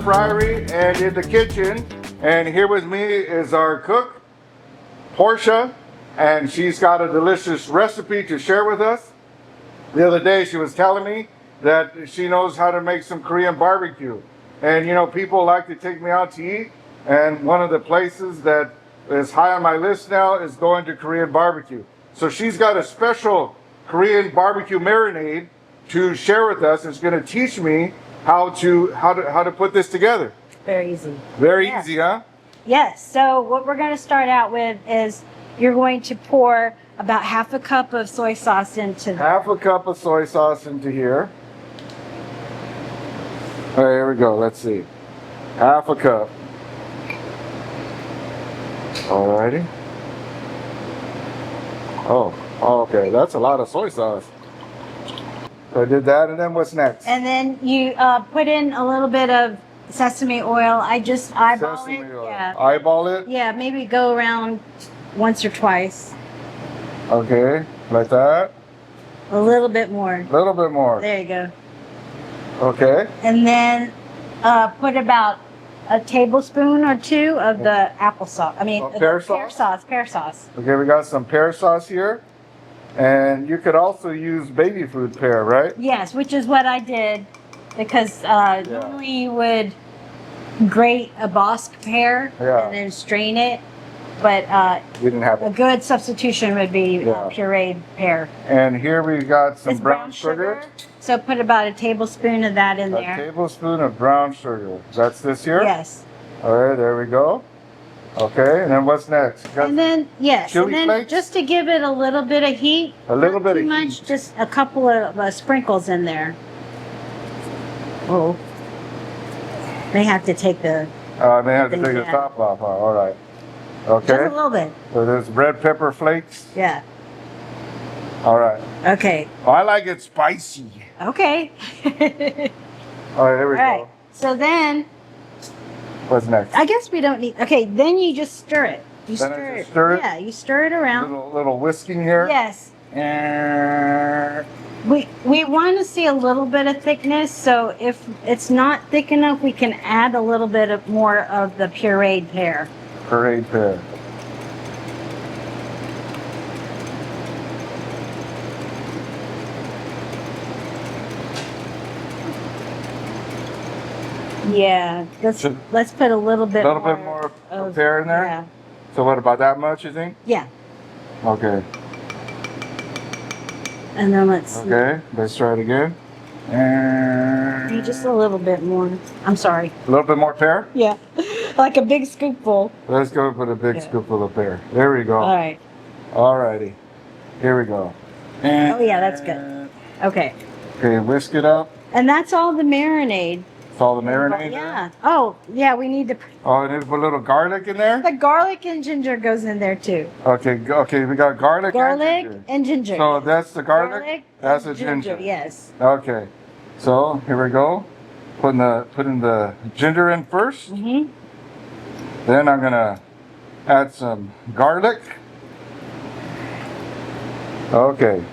friary and in the kitchen, and here with me is our cook, Portia, and she's got a delicious recipe to share with us. The other day she was telling me that she knows how to make some Korean barbecue. And you know, people like to take me out to eat, and one of the places that is high on my list now is going to Korean barbecue. So she's got a special Korean barbecue marinade to share with us. It's going to teach me how to put this together. Very easy. Very easy, huh? Yes. So what we're going to start out with is you're going to pour about half a cup of soy sauce into half a cup of soy sauce into here. All right, here we go. Let's see. Half a cup. Alrighty. Oh, okay. That's a lot of soy sauce. So I did that, and then what's next? And then you put in a little bit of sesame oil. I just eyeball Sesame it. oil. Yeah. Eyeball it? Yeah, maybe go around once or twice. Okay, like that. A little bit more. A little bit more. There you go. Okay. And then put about a tablespoon or two of the applesauce. I mean, pear sauce? Pear sauce. Okay, we got some pear sauce here. And you could also use baby food pear, right? Yes, which is what I did, because normally you would grate a Bosque pear and then strain it, but we didn't have a good substitution would be pureed pear. And here we got some brown sugar. So put about a tablespoon of that in there. A tablespoon of brown sugar. That's this here? Yes. All right, there we go. Okay, and then what's next? And then, chili flakes? Just to give it a little bit of heat. A little bit of heat. Not too much, just a couple of sprinkles in there. Oh. They have to take the... they have to take the top off. All right. Okay. Just a little bit. So there's red pepper flakes. Yeah. All right. Okay. Oh, I like it spicy. Okay. All right, here we go. So then... What's next? I guess we don't need... Okay, then you just stir it. You then stir it. Stir it? Yeah, you stir it around. Little whisking here? Yes. We want to see a little bit of thickness, so if it's not thick enough, we can add a little bit more of the pureed pear. Pureed pear. Yeah, let's put a little bit more. A little bit more of pear in there? Yeah. So what, about that much, you think? Yeah. Okay. And then let's try it again. And just a little bit more. I'm sorry. A little bit more pear? Yeah. Like a big scoopful. Let's go put a big scoopful of pear. There we go. All right. All righty. Here we go. And oh yeah, that's good. Okay. Okay, whisk it up. And that's all the marinade. It's all the marinade? Yeah. Oh, yeah, we need to... Oh, and put a little garlic in there? The garlic and ginger goes in there too. Okay, we got garlic and ginger. So that's the garlic? That's the ginger. Yes. Okay. So here we go. Putting the ginger in first. Mm-hmm. Then I'm gonna add some garlic. Okay.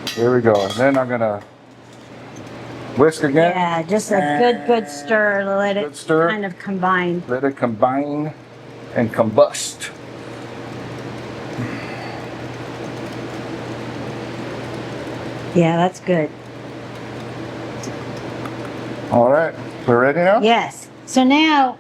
Here we go. And then I'm gonna whisk again. Yeah, just a good stir to let it kind of combine. Let it combine and combust. Yeah, that's good. All right, we're ready now? Yes. So now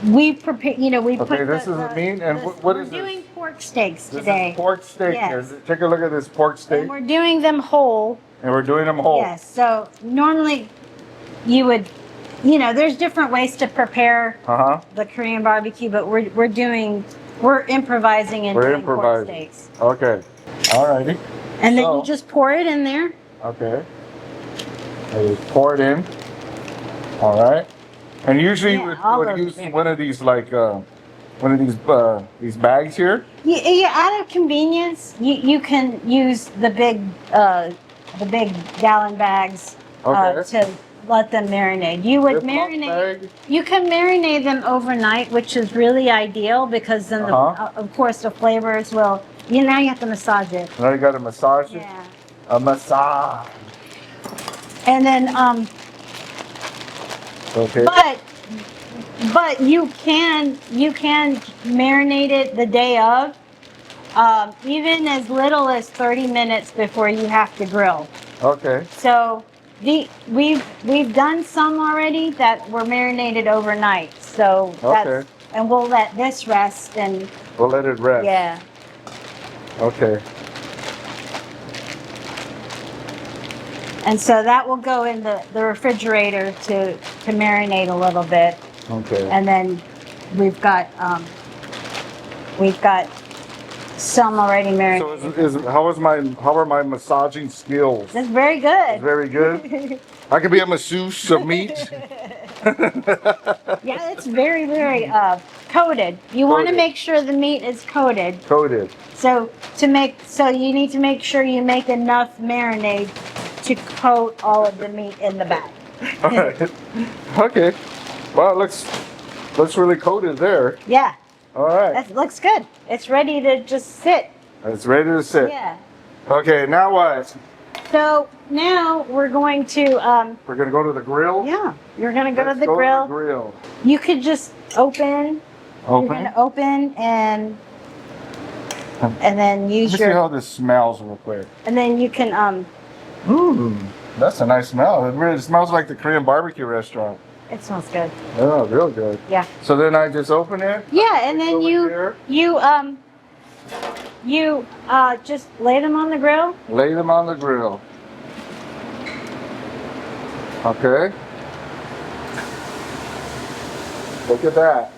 we prepare, we put this is the meat, and what is this? We're doing pork steaks today. This is pork steak. Yes. Take a look at this pork steak. And we're doing them whole. And we're doing them whole. Yes. So normally you would, there's different ways to prepare the Korean barbecue, but we're improvising and doing pork steaks. Okay. All righty. And then you just pour it in there. Okay. I just pour it in. All right. And usually you would use one of these these bags here. Yeah, out of convenience, you can use the big gallon bags to let them marinate. You would marinate. You can marinate them overnight, which is really ideal because then, of course, the flavors will. Now you have to massage it. Now you got to massage it. Yeah. A massage. And then, okay. But But you can marinate it the day of, even as little as 30 minutes before you have to grill. Okay. So we've done some already that were marinated overnight. So that's, and we'll let this rest and we'll let it rest. Yeah. Okay. And so that will go in the refrigerator to marinate a little bit. Okay. And then we've got some already marinated. So how are my massaging skills? That's very good. It's very good. I could be a masseuse of meat. Yeah, it's very, very coated. You want to make sure the meat is coated. Coated. So you need to make sure you make enough marinade to coat all of the meat in the bag. All right. Okay. Well, it looks really coated there. Yeah. All right. That looks good. It's ready to just sit. It's ready to sit. Yeah. Okay, now what? So now we're going to we're going to go to the grill? Yeah. You're going to go to the grill. grill. To the grill. You could just open. You're going to open and then use Let me see how this smells real quick. And then you can That's a nice smell. It really smells like the Korean barbecue restaurant. It smells good. Oh, real good. Yeah. So then I just open it? Yeah, and then you just lay them on the grill. Lay them on the grill. Okay. Look at that.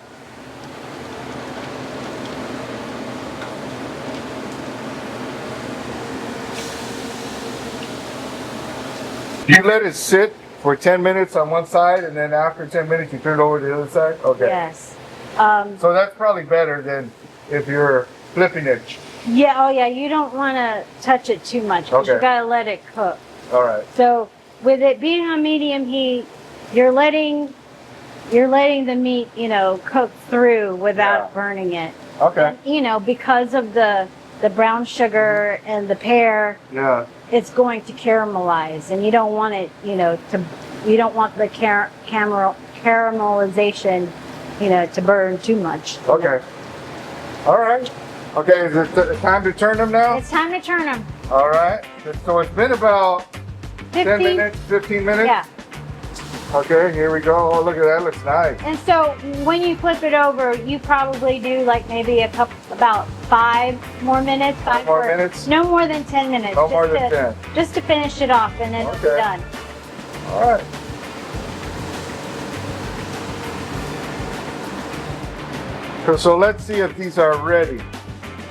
You let it sit for 10 minutes on one side, and then after 10 minutes, you turn it over to the other side? Okay. Yes. So that's probably better than if you're flipping it. Yeah, oh yeah, you don't want to touch it too much because you got to let it cook. All right. So with it being on medium heat, you're letting the meat, cook through without burning it. Okay. And, because of the brown sugar and the pear, it's going to caramelize, and you don't want it, you don't want the caramelization, to burn too much. Okay. All right. Okay, is it time to turn them now? It's time to turn them. All right. So it's been about 10 minutes, 15 minutes? Yeah. Okay, here we go. Oh, look at that. Looks nice. And so when you flip it over, you probably do like maybe about 5 more minutes. 5 more minutes? No more than 10 minutes. No more than 10. Just to finish it off, and then it's done. All right. So let's see if these are ready.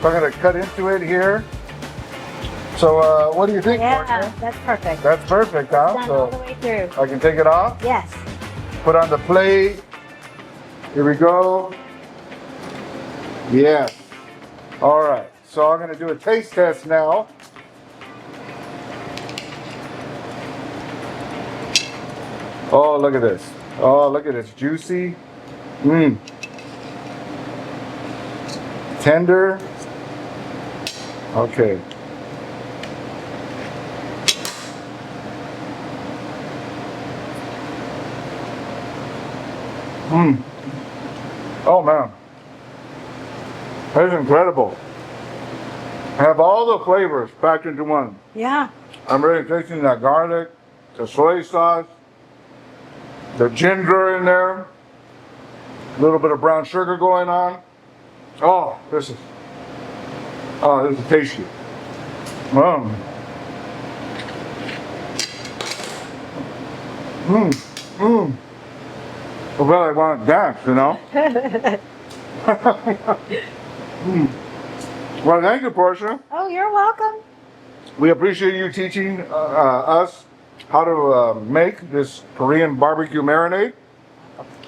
So I'm going to cut into it here. So what do you think, Yeah, Portia? that's perfect. That's perfect, huh? Done all the way through. I can take it off? Yes. Put on the plate. Here we go. Yes. All right. So I'm going to do a taste test now. Oh, look at this. Oh, look at this. Juicy. Mmm. Tender. Okay. Mmm. Oh man. That's incredible. Have all the flavors packed into one. Yeah. I'm really tasting that garlic, the soy sauce, the ginger in there, a little bit of brown sugar going on. Oh, this is tasty. Mmm. I feel like I want to dance, Well, thank you, Portia. Oh, you're welcome. We appreciate you teaching us how to make this Korean barbecue marinade.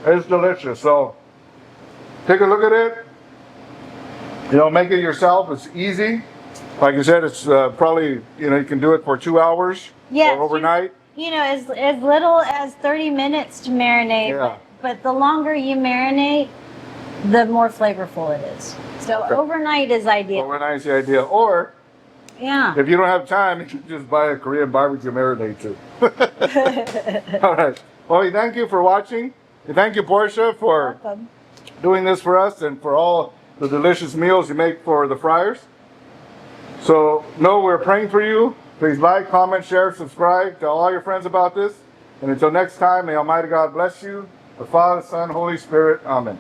It's delicious. So take a look at it. Make it yourself. It's easy. Like I said, it's probably, you can do it for 2 hours or overnight. As little as 30 minutes to marinate. Yeah. But the longer you marinate, the more flavorful it is. So overnight is ideal. Overnight is the idea. Or if you don't have time, you can just buy a Korean barbecue marinade too. All right. Well, thank you for watching. thank you, Portia, for Welcome. doing this for us and for all the delicious meals you make for the Friars. So know we're praying for you. Please like, comment, share, subscribe. Tell all your friends about this. And until next time, may Almighty God bless you. The Father, Son, Holy Spirit. Amen.